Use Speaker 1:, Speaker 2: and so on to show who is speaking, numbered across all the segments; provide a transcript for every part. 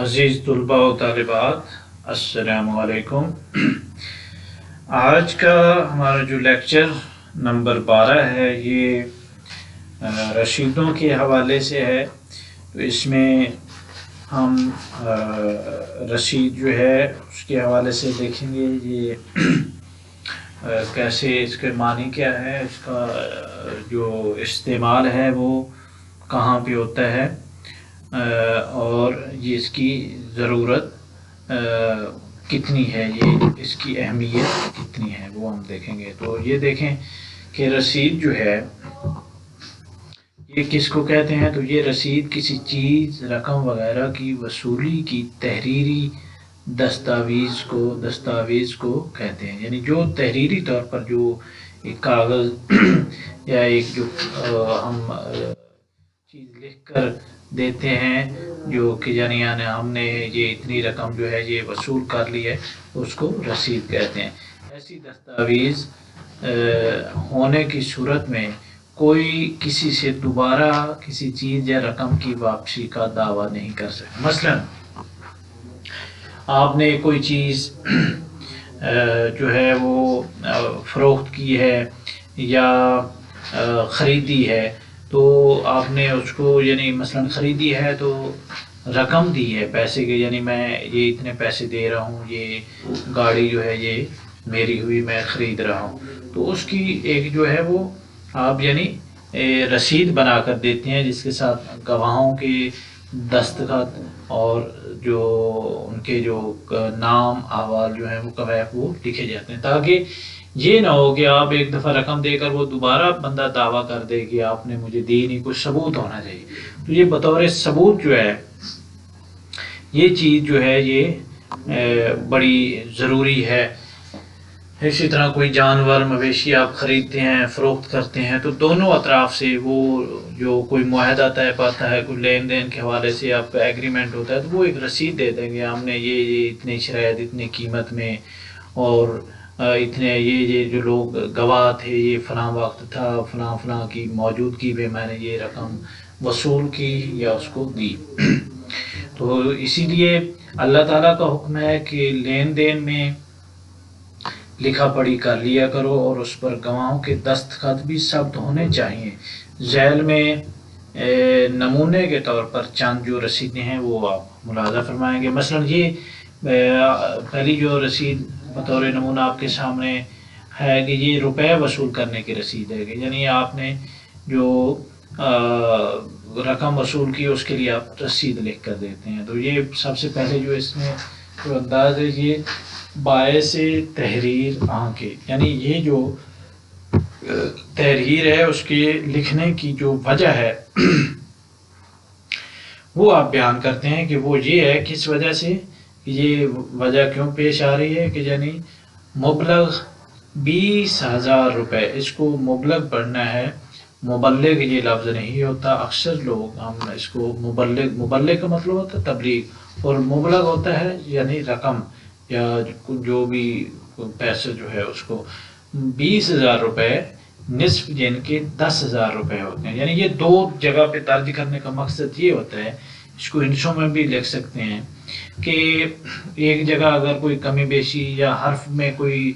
Speaker 1: عزیز طلباء و طالبات، السلام علیکم۔ آج کا ہمارا جو لیکچر نمبر 12 ہے یہ رسیدوں کے حوالے سے ہے۔ تو اس میں ہم رسید جو ہے اس کے حوالے سے دیکھیں گے یہ کیسے، اس کے معنی کیا ہے، اس کا جو استعمال ہے وہ کہاں پہ ہوتا ہے، اور یہ اس کی ضرورت کتنی ہے، یہ اس کی اہمیت کتنی ہے وہ ہم دیکھیں گے۔ تو یہ دیکھیں کہ رسید جو ہے یہ کس کو کہتے ہیں۔ تو یہ رسید کسی چیز، رقم وغیرہ کی وصولی کی تحریری دستاویز کو کہتے ہیں، یعنی جو تحریری طور پر جو ایک کاغذ یا ایک جو ہم چیز لکھ کر دیتے ہیں، جو کہ یعنی ہم نے یہ اتنی رقم جو ہے یہ وصول کر لی ہے، اس کو رسید کہتے ہیں۔ ایسی دستاویز ہونے کی صورت میں کوئی کسی سے دوبارہ کسی چیز یا رقم کی واپسی کا دعویٰ نہیں کر سکتا۔ مثلا آپ نے کوئی چیز جو ہے وہ فروخت کی ہے یا خریدی ہے، تو آپ نے اس کو یعنی مثلا خریدی ہے تو رقم دی ہے پیسے کی، یعنی میں یہ اتنے پیسے دے رہا ہوں، یہ گاڑی جو ہے یہ میری ہوئی، میں خرید رہا ہوں، تو اس کی ایک جو ہے وہ آپ یعنی رسید بنا کر دیتے ہیں، جس کے ساتھ گواہوں کے دستخط اور جو ان کے جو نام احوال جو ہیں وہ قواعد وہ لکھے جاتے ہیں، تاکہ یہ نہ ہو کہ آپ ایک دفعہ رقم دے کر وہ دوبارہ بندہ دعویٰ کر دے کہ آپ نے مجھے دی نہیں، کوئی ثبوت ہونا چاہیے۔ تو یہ بطور ثبوت جو ہے یہ چیز جو ہے یہ بڑی ضروری ہے۔ اسی طرح کوئی جانور مویشی آپ خریدتے ہیں، فروخت کرتے ہیں، تو دونوں اطراف سے وہ جو کوئی معاہدہ طے پاتا ہے، کوئی لین دین کے حوالے سے آپ کا ایگریمنٹ ہوتا ہے، تو وہ ایک رسید دے دیں گے، ہم نے یہ اتنی شرائط، اتنی قیمت میں، اور اتنے یہ جو لوگ گواہ تھے، یہ فلاں وقت تھا، فلاں کی موجودگی میں میں نے یہ رقم وصول کی یا اس کو دی۔ تو اسی لیے اللہ تعالیٰ کا حکم ہے کہ لین دین میں لکھا پڑھی کر لیا کرو، اور اس پر گواہوں کے دستخط بھی ثبت ہونے چاہیے۔ ذیل میں نمونے کے طور پر چند جو رسیدیں ہیں وہ آپ ملاحظہ فرمائیں گے۔ مثلا یہ پہلی جو رسید بطور نمونہ آپ کے سامنے ہے کہ یہ روپے وصول کرنے کی رسید ہے، کہ یعنی آپ نے جو رقم وصول کی اس کے لیے آپ رسید لکھ کر دیتے ہیں۔ تو یہ سب سے پہلے جو اس میں جو انداز ہے یہ باعث تحریر آنکھیں، یعنی یہ جو تحریر ہے اس کے لکھنے کی جو وجہ ہے وہ آپ بیان کرتے ہیں کہ وہ یہ ہے، کس وجہ سے یہ وجہ کیوں پیش آ رہی ہے، کہ یعنی مبلغ 20,000 روپے، اس کو مبلغ پڑھنا ہے، مبلغ یہ لفظ نہیں ہوتا، اکثر لوگ ہم اس کو مبلغ کا مطلب ہوتا ہے تبلیغ، اور مبلغ ہوتا ہے یعنی رقم یا جو بھی پیسے جو ہے اس کو 20,000 روپے نصف جن کے 10,000 روپے ہوتے ہیں، یعنی یہ دو جگہ پہ درج کرنے کا مقصد یہ ہوتا ہے، اس کو ہندسوں میں بھی لکھ سکتے ہیں کہ ایک جگہ اگر کوئی کمی بیشی یا حرف میں کوئی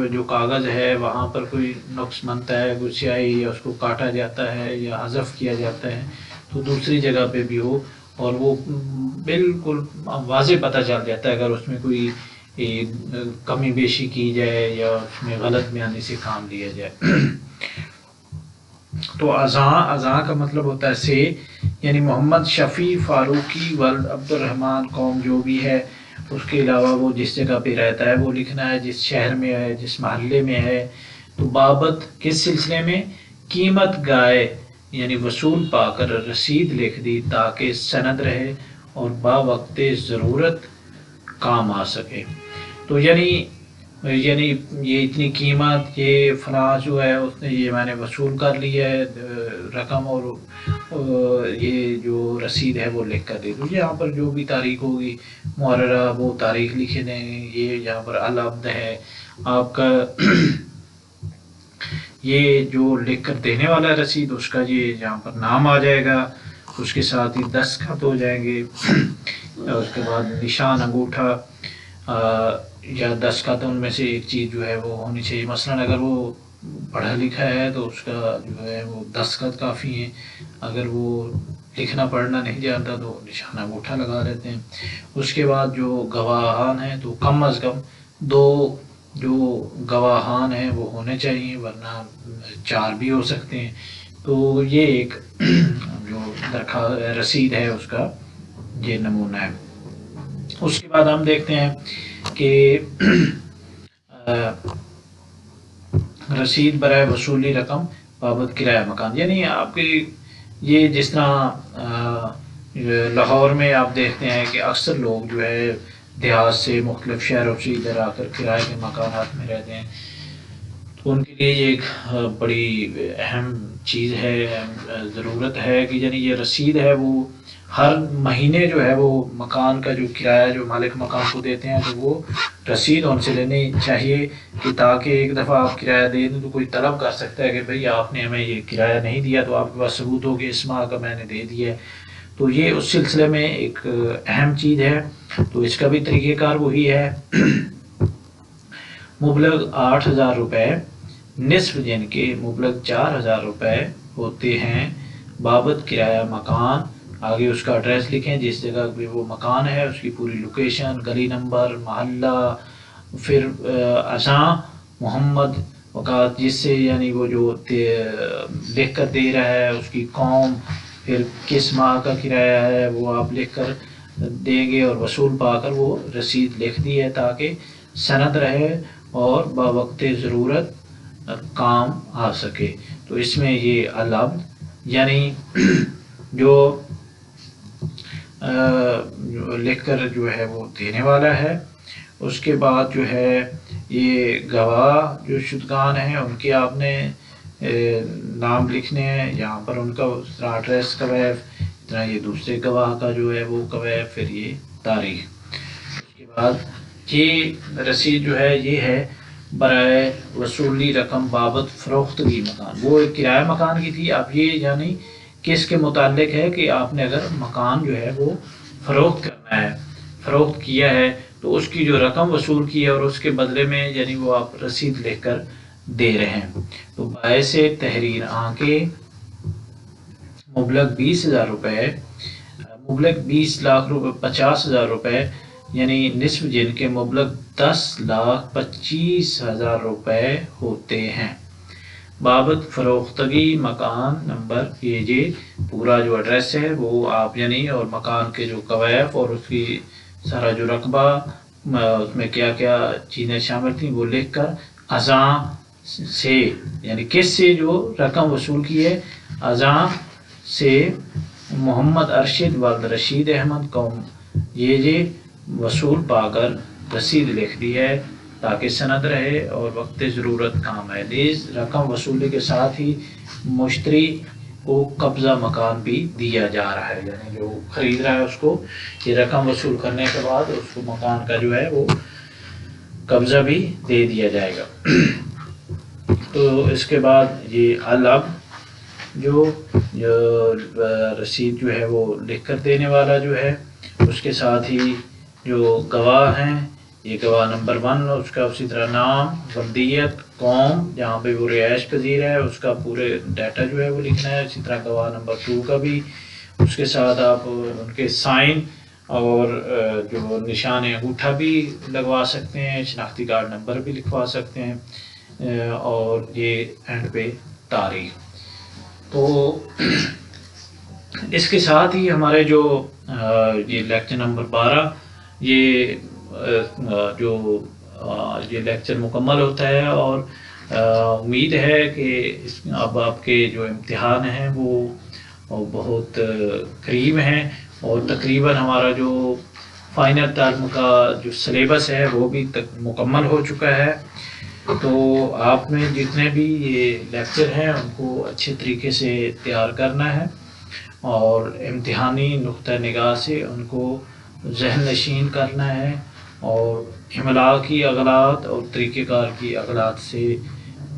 Speaker 1: جو کاغذ ہے وہاں پر کوئی نقص بنتا ہے، کوئی سیاہی، یا اس کو کاٹا جاتا ہے یا حذف کیا جاتا ہے، تو دوسری جگہ پہ بھی ہو اور وہ بالکل واضح پتہ چل جاتا ہے اگر اس میں کوئی کمی بیشی کی جائے یا اس میں غلط بیانی سے کام لیا جائے۔ تو اذاں کا مطلب ہوتا ہے سے، یعنی محمد شفیع فاروقی ولد عبد الرحمن قوم جو بھی ہے، اس کے علاوہ وہ جس جگہ پہ رہتا ہے وہ لکھنا ہے، جس شہر میں ہے، جس محلے میں ہے۔ تو بابت کس سلسلے میں، قیمت گائے یعنی وصول پا کر رسید لکھ دی تاکہ سند رہے اور باوقت ضرورت کام آ سکے۔ تو یعنی یہ اتنی قیمت، یہ فلاں جو ہے اس نے یہ میں نے وصول کر لی ہے رقم، اور یہ جو رسید ہے وہ لکھ کر دی۔ تو یہاں پر جو بھی تاریخ ہوگی محررہ وہ تاریخ لکھے دیں گے، یہ یہاں پر العبد ہے آپ کا، یہ جو لکھ کر دینے والا رسید اس کا یہ یہاں پر نام آ جائے گا، اس کے ساتھ ہی دستخط ہو جائیں گے، اور اس کے بعد نشان انگوٹھا یا دستخط، ان میں سے ایک چیز جو ہے وہ ہونی چاہیے۔ مثلاً اگر وہ پڑھا لکھا ہے تو اس کا جو ہے وہ دستخط کافی ہے، اگر وہ لکھنا پڑھنا نہیں جانتا تو نشان انگوٹھا لگا لیتے ہیں۔ اس کے بعد جو گواہان ہیں تو کم از کم 2 جو گواہان ہیں وہ ہونے چاہیے، ورنہ 4 بھی ہو سکتے ہیں۔ تو یہ ایک جو رسید ہے اس کا یہ نمونہ ہے۔ اس کے بعد ہم دیکھتے ہیں کہ رسید برائے وصولی رقم بابت کرایہ مکان، یعنی آپ کی یہ جس طرح لاہور میں آپ دیکھتے ہیں کہ اکثر لوگ جو ہے دیہات سے مختلف شہروں سے ادھر آ کر کرائے کے مکانات میں رہتے ہیں، تو ان کے لیے یہ ایک بڑی اہم چیز ہے، ضرورت ہے کہ یعنی یہ رسید ہے وہ ہر مہینے جو ہے وہ مکان کا جو کرایہ جو مالک مکان کو دیتے ہیں تو وہ رسید ان سے لینی چاہیے، کہ تاکہ ایک دفعہ آپ کرایہ دے دیں تو کوئی طلب کر سکتا ہے کہ بھئی آپ نے ہمیں یہ کرایہ نہیں دیا، تو آپ کے پاس ثبوت ہو کہ اس ماہ کا میں نے دے دیا ہے۔ تو یہ اس سلسلے میں ایک اہم چیز ہے، تو اس کا بھی طریقہ کار وہی ہے۔ مبلغ 8,000 روپے نصف جن کے مبلغ 4,000 روپے ہوتے ہیں بابت کرایہ مکان، آگے اس کا ایڈریس لکھیں، جس جگہ بھی وہ مکان ہے اس کی پوری لوکیشن، گلی نمبر، محلہ، پھر ازاں محمد وقات، جس سے یعنی وہ جو لکھ کر دے رہا ہے اس کی قوم، پھر کس ماہ کا کرایہ ہے وہ آپ لکھ کر دیں گے، اور وصول پا کر وہ رسید لکھ دی ہے تاکہ سند رہے اور باوقت ضرورت کام آ سکے۔ تو اس میں یہ العبد یعنی جو لکھ کر جو ہے وہ دینے والا ہے، اس کے بعد جو ہے یہ گواہ جو شدگان ہیں ان کے آپ نے نام لکھنے ہیں یہاں پر، ان کا اس طرح ایڈریس کویف، اس طرح یہ دوسرے گواہ کا جو ہے وہ کویف، پھر یہ تاریخ۔ اس کے بعد یہ رسید جو ہے یہ ہے برائے وصولی رقم بابت فروختگی مکان، وہ ایک کرایہ مکان کی تھی، اب یہ یعنی کس کے متعلق ہے کہ آپ نے اگر مکان جو ہے وہ فروخت کرنا ہے، فروخت کیا ہے تو اس کی جو رقم وصول کی ہے اور اس کے بدلے میں یعنی وہ آپ رسید لکھ کر دے رہے ہیں۔ تو باعث تحریر آنکے مبلغ 20,000 روپے، مبلغ 20 لاکھ روپے 50,000 روپے، یعنی نصف جن کے مبلغ 10,25,000 روپے ہوتے ہیں بابت فروختگی مکان نمبر، یہ پورا جو ایڈریس ہے وہ آپ یعنی اور مکان کے جو کویف اور اس کی سارا جو رقبہ اس میں کیا کیا چیزیں شامل تھیں وہ لکھ کر ازاں سے یعنی کس سے جو رقم وصول کی ہے، ازاں سے محمد ارشد والد رشید احمد قوم، یہ وصول پا کر رسید لکھ دی ہے تاکہ سند رہے اور وقت ضرورت کام ہے۔ نیز رقم وصولی کے ساتھ ہی مشتری کو قبضہ مکان بھی دیا جا رہا ہے، یعنی جو خرید رہا ہے اس کو یہ رقم وصول کرنے کے بعد اس کو مکان کا جو ہے وہ قبضہ بھی دے دیا جائے گا۔ تو اس کے بعد یہ العبد جو رسید جو ہے وہ لکھ کر دینے والا جو ہے، اس کے ساتھ ہی جو گواہ ہیں، یہ گواہ نمبر 1 اس کا اسی طرح نام، بلدیت، قوم جہاں پہ وہ رہائش پذیر ہے اس کا پورے ڈیٹا جو ہے وہ لکھنا ہے، اسی طرح گواہ نمبر 2 کا بھی، اس کے ساتھ آپ ان کے سائن اور جو نشان انگوٹھا بھی لگوا سکتے ہیں، شناختی کارڈ نمبر بھی لکھوا سکتے ہیں، اور یہ اینڈ پہ تاریخ۔ تو اس کے ساتھ ہی ہمارے جو یہ لیکچر نمبر 12 یہ لیکچر مکمل ہوتا ہے، اور امید ہے کہ اب آپ کے جو امتحان ہیں وہ بہت قریب ہیں، اور تقریباً ہمارا جو فائنل ٹرم کا جو سلیبس ہے وہ بھی مکمل ہو چکا ہے۔ تو آپ میں جتنے بھی یہ لیکچر ہیں ان کو اچھے طریقے سے تیار کرنا ہے، اور امتحانی نقطہ نگاہ سے ان کو ذہن نشین کرنا ہے، اور املاء کی اغلاط اور طریقہ کار کی اغلاط سے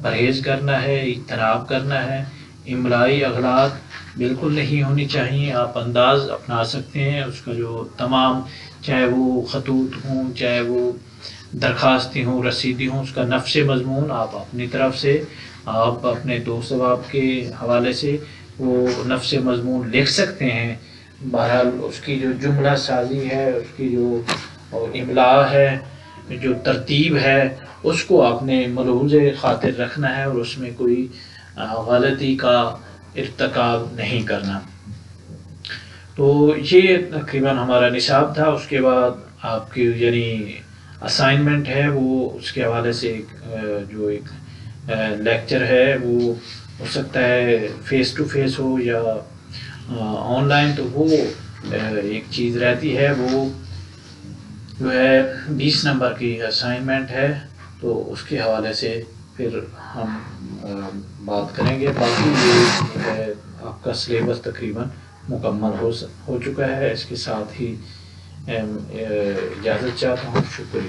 Speaker 1: پرہیز کرنا ہے، اجتناب کرنا ہے۔ املائی اغلاط بالکل نہیں ہونی چاہیے. آپ انداز اپنا سکتے ہیں اس کا جو تمام، چاہے وہ خطوط ہوں، چاہے وہ درخواستیں ہوں، رسیدی ہوں، اس کا نفس مضمون آپ اپنی طرف سے، آپ اپنے دوست احباب کے حوالے سے وہ نفس مضمون لکھ سکتے ہیں. بہرحال اس کی جو جملہ سازی ہے، اس کی جو املا ہے، جو ترتیب ہے، اس کو آپ نے ملحوظ خاطر رکھنا ہے اور اس میں کوئی غلطی کا ارتکاب نہیں کرنا. تو یہ تقریباً ہمارا نصاب تھا. اس کے بعد آپ کی یعنی اسائنمنٹ ہے وہ اس کے حوالے سے جو ایک لیکچر ہے وہ ہو سکتا ہے فیس ٹو فیس ہو یا آن لائن. تو وہ ایک چیز رہتی ہے، وہ جو ہے 20 نمبر کی اسائنمنٹ ہے. تو اس کے حوالے سے پھر ہم بات کریں گے. باقی یہ ہے آپ کا سلیبس تقریباً مکمل ہو چکا ہے. اس کے ساتھ ہی اجازت چاہتا ہوں. شکریہ.